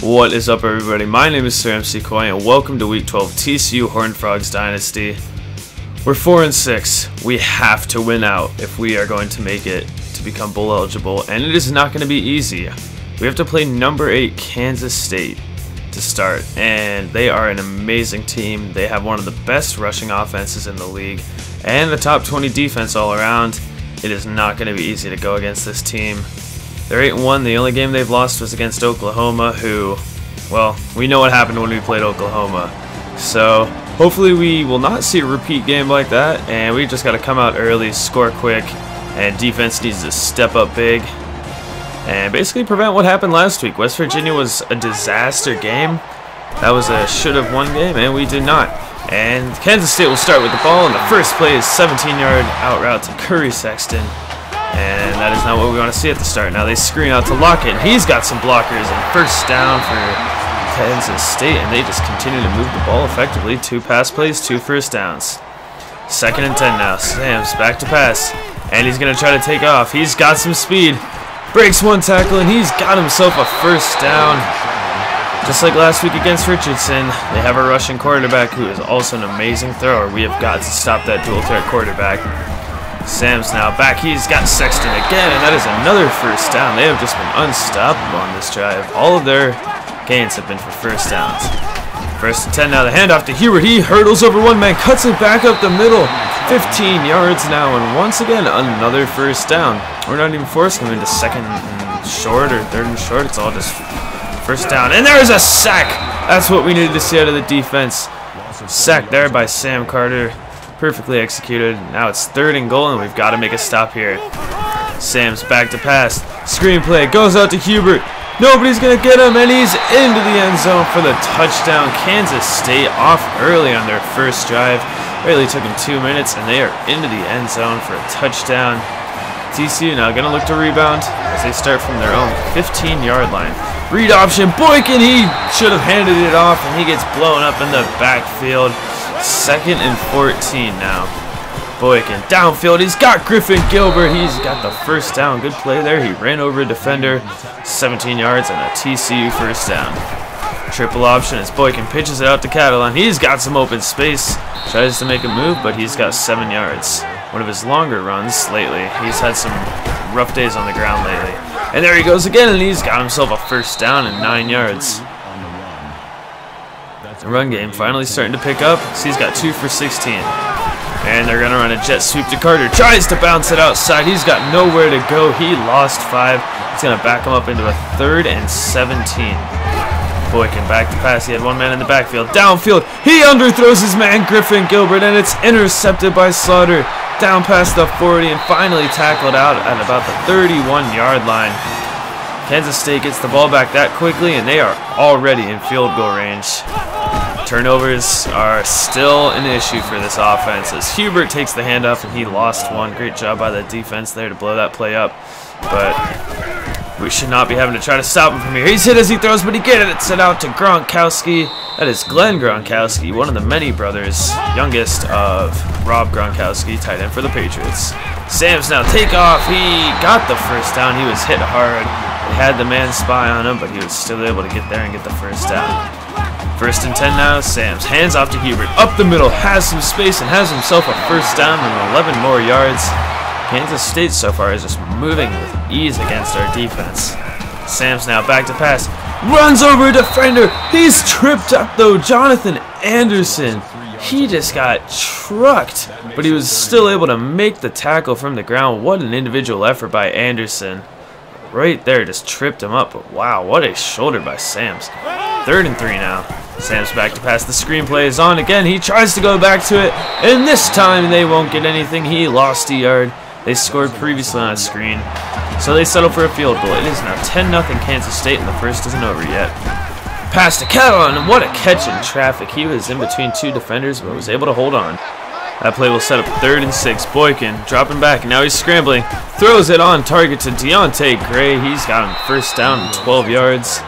What is up, everybody? My name is Sir MC Koi, and welcome to Week 12 TCU Horned Frogs Dynasty. We're 4-6. We have to win out if we are going to make it to become bowl eligible, and it is not going to be easy. We have to play number 8 Kansas State to start, and they are an amazing team. They have one of the best rushing offenses in the league and the top 20 defense all around. It is not going to be easy to go against this team. They're 8-1. The only game they've lost was against Oklahoma, who, well, we know what happened when we played Oklahoma. So hopefully we will not see a repeat game like that, and we just got to come out early, score quick, and defense needs to step up big and basically prevent what happened last week. West Virginia was a disaster game. That was a should-have-won game, and we did not. And Kansas State will start with the ball, and the first play is 17-yard out route to Curry Sexton. And that is not what we want to see at the start. Now they screen out to Lockett. He's got some blockers, and first down for Kansas State, and they just continue to move the ball effectively. 2 pass plays, 2 first downs. 2nd and 10 now. Sam's back to pass, and he's going to try to take off. He's got some speed. Breaks 1 tackle, and he's got himself a first down. Just like last week against Richardson, they have a rushing quarterback who is also an amazing thrower. We have got to stop that dual threat quarterback. Sam's now back. He's got Sexton again, and that is another first down. They have just been unstoppable on this drive. All of their gains have been for first downs. 1st and 10 now. The handoff to Hubert. He hurdles over one man, cuts it back up the middle. 15 yards now, and once again, another first down. We're not even forcing him into 2nd and short or 3rd and short. It's all just first down. And there's a sack. That's what we needed to see out of the defense. Sack there by Sam Carter. Perfectly executed. Now it's 3rd and goal, and we've got to make a stop here. Sam's back to pass. Screenplay goes out to Hubert. Nobody's going to get him, and he's into the end zone for the touchdown. Kansas State off early on their first drive. Barely took them 2 minutes, and they are into the end zone for a touchdown. TCU now going to look to rebound as they start from their own 15-yard line. Read option. Boykin, he should have handed it off, and he gets blown up in the backfield. 2nd and 14 now. Boykin downfield. He's got Griffin Gilbert. He's got the first down. Good play there. He ran over a defender. 17 yards and a TCU first down. Triple option as Boykin pitches it out to Catalan. He's got some open space. Tries to make a move, but he's got 7 yards. One of his longer runs lately. He's had some rough days on the ground lately. And there he goes again, and he's got himself a first down and 9 yards. The run game finally starting to pick up. So he's got 2 for 16. And they're going to run a jet sweep to Carter. Tries to bounce it outside. He's got nowhere to go. He lost 5. It's going to back him up into a 3rd and 17. Boykin back to pass. He had one man in the backfield. Downfield. He underthrows his man, Griffin Gilbert, and it's intercepted by Slaughter. Down past the 40 and finally tackled out at about the 31-yard line. Kansas State gets the ball back that quickly, and they are already in field goal range. Turnovers are still an issue for this offense as Hubert takes the handoff, and he lost 1. Great job by the defense there to blow that play up. But we should not be having to try to stop him from here. He's hit as he throws, but he gets it out to Gronkowski. That is Glenn Gronkowski, one of the many brothers, youngest of Rob Gronkowski, tight end for the Patriots. Sam's now take off. He got the first down. He was hit hard. They had the man spy on him, but he was still able to get there and get the first down. 1st and 10 now. Sam's hands off to Hubert. Up the middle, has some space, and has himself a first down and 11 more yards. Kansas State so far is just moving with ease against our defense. Sam's now back to pass. Runs over a defender. He's tripped up, though. Jonathan Anderson. He just got trucked, but he was still able to make the tackle from the ground. What an individual effort by Anderson. Right there, just tripped him up. But wow, what a shoulder by Sam's. 3rd and 3 now. Sam's back to pass. The screenplay is on again. He tries to go back to it, and this time they won't get anything. He lost a yard. They scored previously on a screen, so they settle for a field goal. It is now 10-0 Kansas State, and the first isn't over yet. Pass to Catalan, and what a catch in traffic. He was in between 2 defenders, but was able to hold on. That play will set up 3rd and 6. Boykin dropping back, and now he's scrambling. Throws it on target to Deontay Gray. He's got him first down and 12 yards.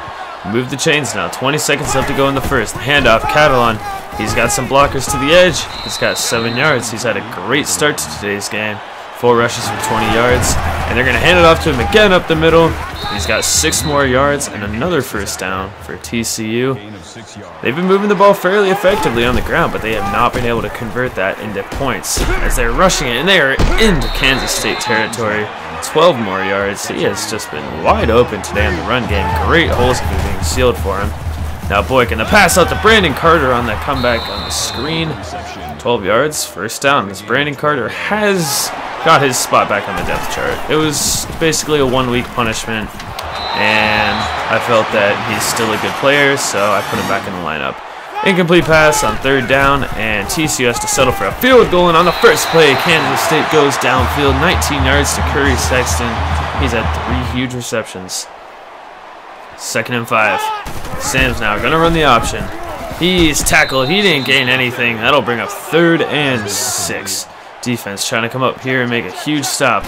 Move the chains now. 20 seconds left to go in the first. Handoff, Catalan. He's got some blockers to the edge. He's got 7 yards. He's had a great start to today's game. 4 rushes for 20 yards. And they're going to hand it off to him again up the middle. He's got 6 more yards and another first down for TCU. They've been moving the ball fairly effectively on the ground, but they have not been able to convert that into points as they're rushing it, and they are into Kansas State territory. 12 more yards. He has just been wide open today in the run game. Great holes have been being sealed for him. Now Boykin, the pass out to Brandon Carter on that comeback on the screen. 12 yards, first down, as Brandon Carter has got his spot back on the depth chart. It was basically a 1-week punishment, and I felt that he's still a good player, so I put him back in the lineup. Incomplete pass on 3rd down, and TCU has to settle for a field goal, and on the first play, Kansas State goes downfield, 19 yards to Curry Sexton. He's had 3 huge receptions. 2nd and 5. Sam's now going to run the option. He's tackled. He didn't gain anything. That'll bring up 3rd and 6. Defense trying to come up here and make a huge stop.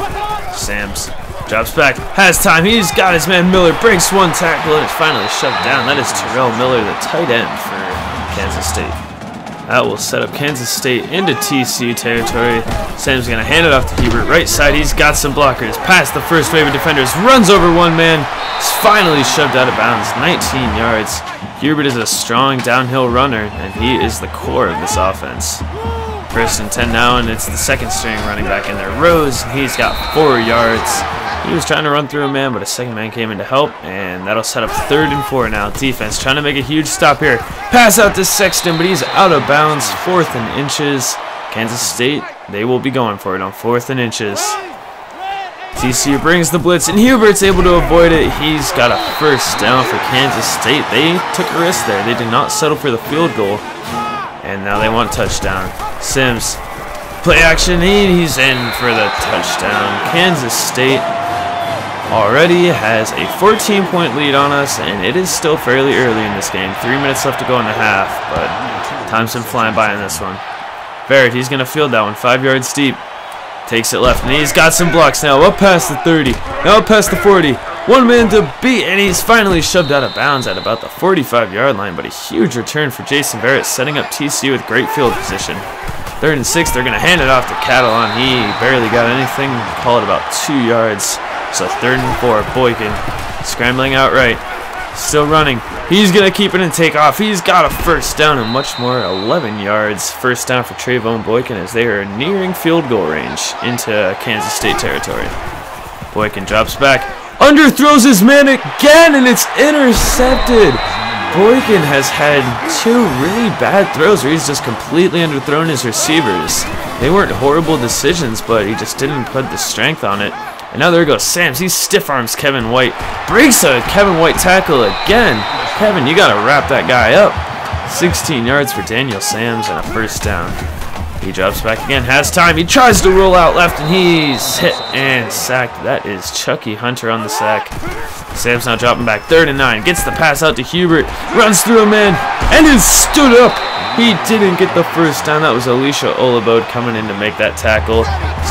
Sam's drops back. Has time. He's got his man Miller. Breaks 1 tackle and it's finally shoved down. That is Terrell Miller, the tight end for Kansas State. That will set up Kansas State into TCU territory. Sam's going to hand it off to Hubert. Right side, he's got some blockers. Past the first wave of defenders. Runs over 1 man. He's finally shoved out of bounds. 19 yards. Hubert is a strong downhill runner, and he is the core of this offense. 1st and 10 now, and it's the 2nd string running back in there. Rose, he's got 4 yards. He was trying to run through a man, but a 2nd man came in to help, and that'll set up 3rd and 4 now. Defense trying to make a huge stop here. Pass out to Sexton, but he's out of bounds. 4th and inches. Kansas State, they will be going for it on 4th and inches. TCU brings the blitz, and Hubert's able to avoid it. He's got a first down for Kansas State. They took a risk there. They did not settle for the field goal, and now they want touchdown. Sims, play action, he's in for the touchdown. Kansas State already has a 14-point lead on us, and it is still fairly early in this game. 3 minutes left to go in the half, but time's been flying by in this one. Barrett, he's going to field that one 5 yards deep. Takes it left, and he's got some blocks now. Up past the 30, now up past the 40. 1 man to beat, and he's finally shoved out of bounds at about the 45-yard line, but a huge return for Jason Barrett, setting up TCU with great field position. 3rd and 6, they're going to hand it off to Catalan. He barely got anything, call it about 2 yards. So 3rd and 4, Boykin scrambling out right, still running. He's going to keep it and take off. He's got a first down and much more, 11 yards. First down for Trayvon Boykin as they are nearing field goal range into Kansas State territory. Boykin drops back, underthrows his man again, and it's intercepted. Boykin has had 2 really bad throws where he's just completely underthrown his receivers. They weren't horrible decisions, but he just didn't put the strength on it. And now there goes Sams. He stiff arms Kevin White. Breaks a Kevin White tackle again. Kevin, you got to wrap that guy up. 16 yards for Daniel Sams and a first down. He drops back again, has time. He tries to roll out left, and he's hit and sacked. That is Chucky Hunter on the sack. Sam's now dropping back. 3rd and 9. Gets the pass out to Hubert. Runs through a man and is stood up. He didn't get the first down. That was Alicia Olabode coming in to make that tackle.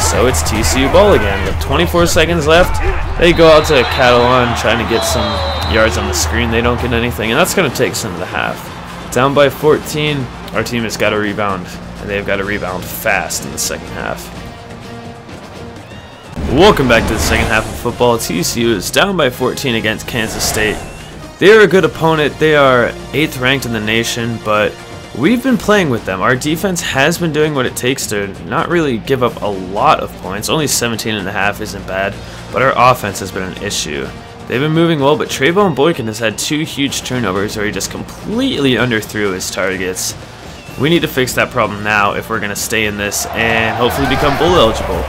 So it's TCU ball again. With 24 seconds left, they go out to Catalan trying to get some yards on the screen. They don't get anything, and that's going to take us into the half. Down by 14, our team has got to rebound, and they've got to rebound fast in the 2nd half. Welcome back to the 2nd half of football. TCU is down by 14 against Kansas State. They are a good opponent. They are 8th ranked in the nation, but we've been playing with them. Our defense has been doing what it takes to not really give up a lot of points. Only 17.5 isn't bad, but our offense has been an issue. They've been moving well, but Trayvon Boykin has had 2 huge turnovers where he just completely underthrew his targets. We need to fix that problem now if we're going to stay in this and hopefully become bowl eligible.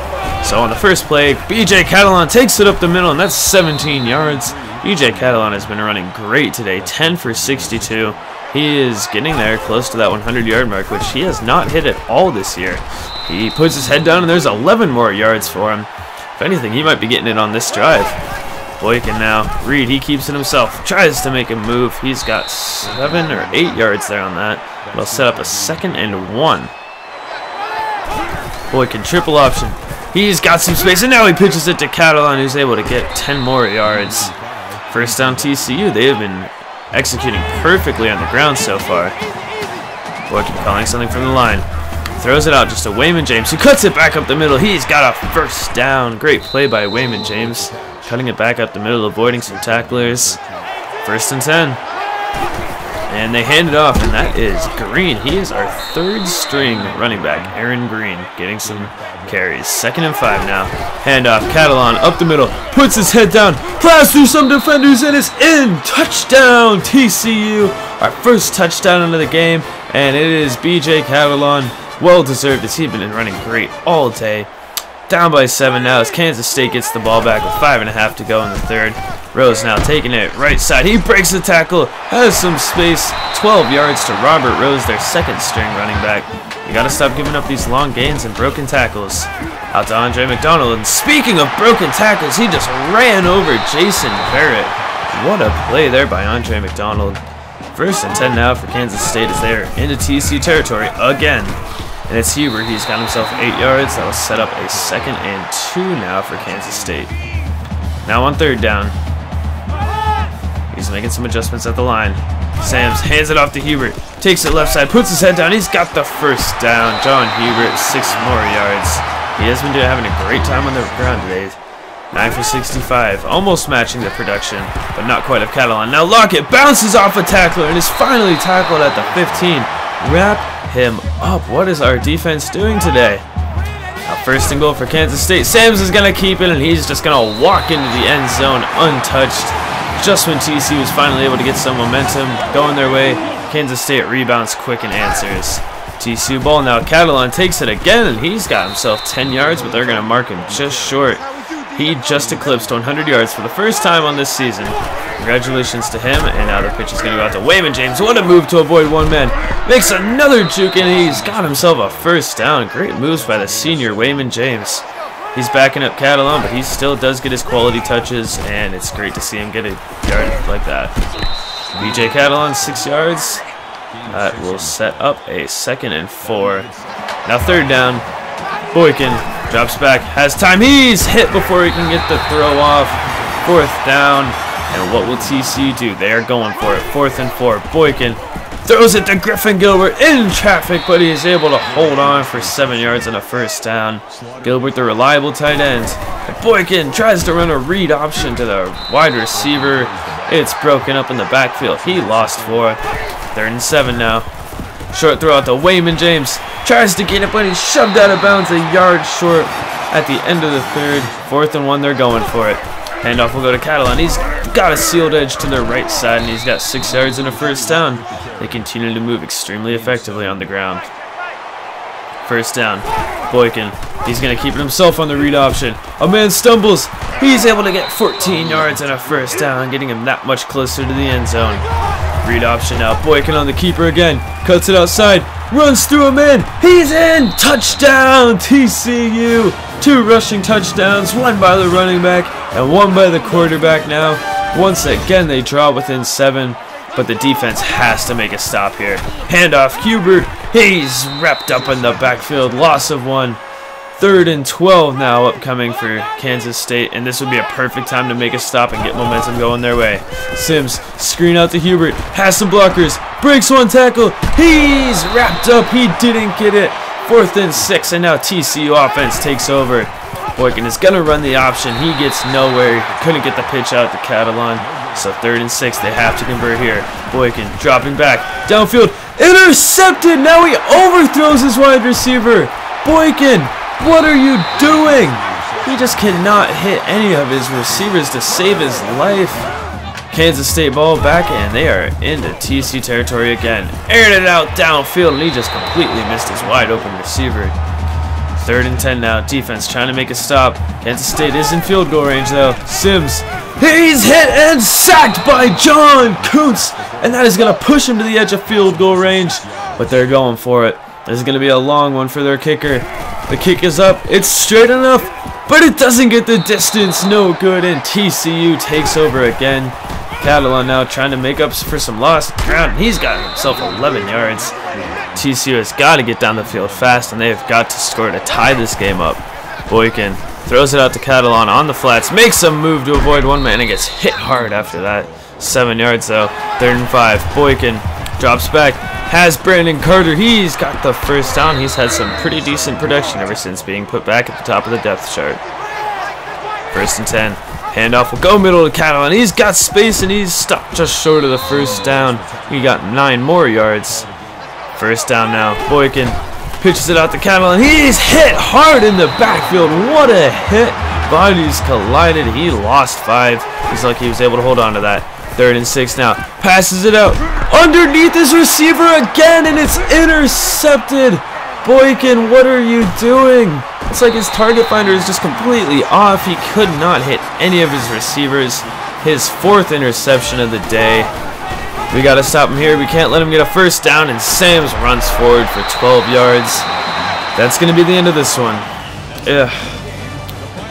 So on the first play, BJ Catalan takes it up the middle, and that's 17 yards. BJ Catalan has been running great today, 10 for 62. He is getting there close to that 100-yard mark, which he has not hit at all this year. He puts his head down, and there's 11 more yards for him. If anything, he might be getting it on this drive. Boykin now. Reed, he keeps it himself. Tries to make a move. He's got 7 or 8 yards there on that. It'll set up a 2nd and 1. Boykin, triple option. He's got some space, and now he pitches it to Catalan, who's able to get 10 more yards. First down TCU. They have been executing perfectly on the ground so far. Boykin calling something from the line. throws it out just to Wayman James, who cuts it back up the middle. He's got a first down. Great play by Wayman James, cutting it back up the middle, avoiding some tacklers. 1st and 10. And they hand it off, and that is Green. He is our 3rd string running back, Aaron Green, getting some carries. 2nd and 5 now. Handoff, Catalan up the middle, puts his head down, plows through some defenders, and is in. Touchdown, TCU. Our 1st touchdown of the game, and it is BJ Catalan. Well deserved, as he's been running great all day. Down by 7 now as Kansas State gets the ball back with 5.5 to go in the 3rd. Rose now taking it right side. He breaks the tackle, has some space. 12 yards to Robert Rose, their 2nd string running back. You got to stop giving up these long gains and broken tackles. Out to Andre McDonald. And speaking of broken tackles, he just ran over Jason Barrett. What a play there by Andre McDonald. 1st and 10 now for Kansas State as they're into TC territory again. And it's Huber. He's got himself 8 yards. That will set up a 2nd and 2 now for Kansas State. Now on 3rd down. He's making some adjustments at the line. Sams hands it off to Hubert. Takes it left side. Puts his head down. He's got the 1st down. John Hubert, 6 more yards. He has been having a great time on the ground today. 9 for 65. Almost matching the production, but not quite of Catalan. Now Lockett bounces off a tackler and is finally tackled at the 15. Wrap him up. What is our defense doing today? Now 1st and goal for Kansas State. Sams is going to keep it, and he's just going to walk into the end zone untouched. Just when TC was finally able to get some momentum going their way, Kansas State rebounds quick and answers. TCU ball now. Catalan takes it again, and he's got himself 10 yards, but they're going to mark him just short. He just eclipsed 100 yards for the 1st time on this season. Congratulations to him, and now the pitch is going to go out to Wayman James. What a move to avoid 1 man. Makes another juke, and he's got himself a 1st down. Great moves by the senior Wayman James. He's backing up Catalan, but he still does get his quality touches, and it's great to see him get a yard like that. BJ Catalan, 6 yards. That will set up a 2nd and 4. Now 3rd down. Boykin drops back, has time. He's hit before he can get the throw off. 4th down. And what will TC do? They are going for it. 4th and 4. Boykin throws it to Griffin Gilbert in traffic, but he is able to hold on for 7 yards and a 1st down. Gilbert, the reliable tight end. And Boykin tries to run a read option to the wide receiver. It's broken up in the backfield. He lost 4. 3rd and 7 now. Short throw out to Wayman James. Tries to get it, but he's shoved out of bounds a yard short at the end of the 3rd. 4th and 1, they're going for it. Handoff will go to Catalan. He's got a sealed edge to the right side, and he's got 6 yards and a 1st down. They continue to move extremely effectively on the ground. 1st down. Boykin. He's going to keep it himself on the read option. A man stumbles. He's able to get 14 yards and a 1st down, getting him that much closer to the end zone. Read option now. Boykin on the keeper again. Cuts it outside. Runs through a man. He's in. Touchdown, TCU. 2 rushing touchdowns. 1 by the running back and 1 by the quarterback now. Once again, they draw within 7, but the defense has to make a stop here. Handoff, Huber. He's wrapped up in the backfield. Loss of 1. 3rd and 12 now upcoming for Kansas State, and this would be a perfect time to make a stop and get momentum going their way. Sims, screen out to Hubert, has some blockers, breaks 1 tackle, he's wrapped up, he didn't get it. 4th and 6, and now TCU offense takes over. Boykin is going to run the option, he gets nowhere, couldn't get the pitch out to Catalan, so 3rd and 6, they have to convert here. Boykin dropping back, downfield, intercepted, now he overthrows his wide receiver. Boykin, what are you doing? He just cannot hit any of his receivers to save his life. Kansas State ball back, and they are into TC territory again. Aired it out downfield, and he just completely missed his wide open receiver. 3rd and 10 now. Defense trying to make a stop. Kansas State is in field goal range though. Sims, he's hit and sacked by John Kuntz, and that is going to push him to the edge of field goal range, but they're going for it. This is going to be a long one for their kicker. The kick is up. It's straight enough, but it doesn't get the distance. No good, and TCU takes over again. Catalan now trying to make up for some lost ground. He's got himself 11 yards. TCU has got to get down the field fast, and they have got to score to tie this game up. Boykin throws it out to Catalan on the flats. Makes a move to avoid 1 man and gets hit hard after that. 7 yards though. 3rd and 5. Boykin drops back. has Brandon Carter. He's got the first down. He's had some pretty decent production ever since being put back at the top of the depth chart. 1st and 10. Handoff will go middle to Catalan. He's got space and he's stopped just short of the first down. He got 9 more yards. 1st down now. Boykin pitches it out to Catalan. He's hit hard in the backfield. What a hit. Bodies collided. He lost 5. He's lucky he was able to hold on to that. 3rd and 6 now. Passes it out underneath his receiver again, and it's intercepted. Boykin, what are you doing? It's like his target finder is just completely off. He could not hit any of his receivers. His 4th interception of the day. We got to stop him here. We can't let him get a first down, and Sams runs forward for 12 yards. That's going to be the end of this one. Ugh.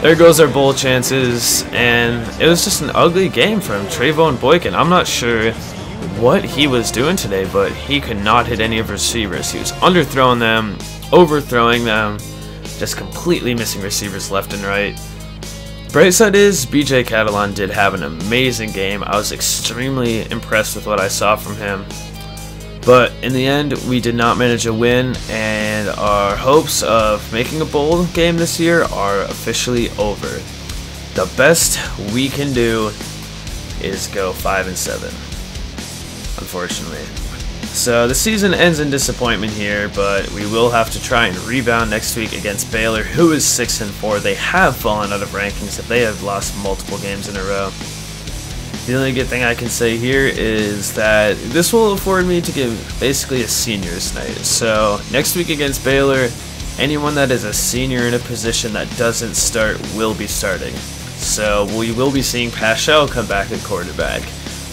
There goes our bowl chances, and it was just an ugly game from Trayvon Boykin. I'm not sure what he was doing today, but he could not hit any of his receivers. He was underthrowing them, overthrowing them, just completely missing receivers left and right. Bright side is BJ Catalan did have an amazing game. I was extremely impressed with what I saw from him. But in the end, we did not manage a win, and our hopes of making a bowl game this year are officially over. The best we can do is go 5-7, unfortunately. So the season ends in disappointment here, but we will have to try and rebound next week against Baylor, who is 6-4. They have fallen out of rankings, if they have lost multiple games in a row. The only good thing I can say here is that this will afford me to give basically a seniors night. So next week against Baylor, anyone that is a senior in a position that doesn't start will be starting. So we will be seeing Paschal come back at quarterback.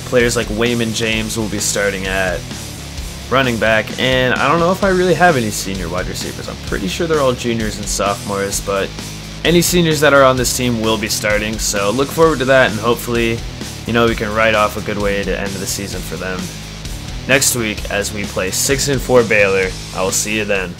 Players like Wayman James will be starting at running back, and I don't know if I really have any senior wide receivers. I'm pretty sure they're all juniors and sophomores, but any seniors that are on this team will be starting. So look forward to that, and hopefully, you know, we can write off a good way to end the season for them next week as we play 6-4 Baylor. I will see you then.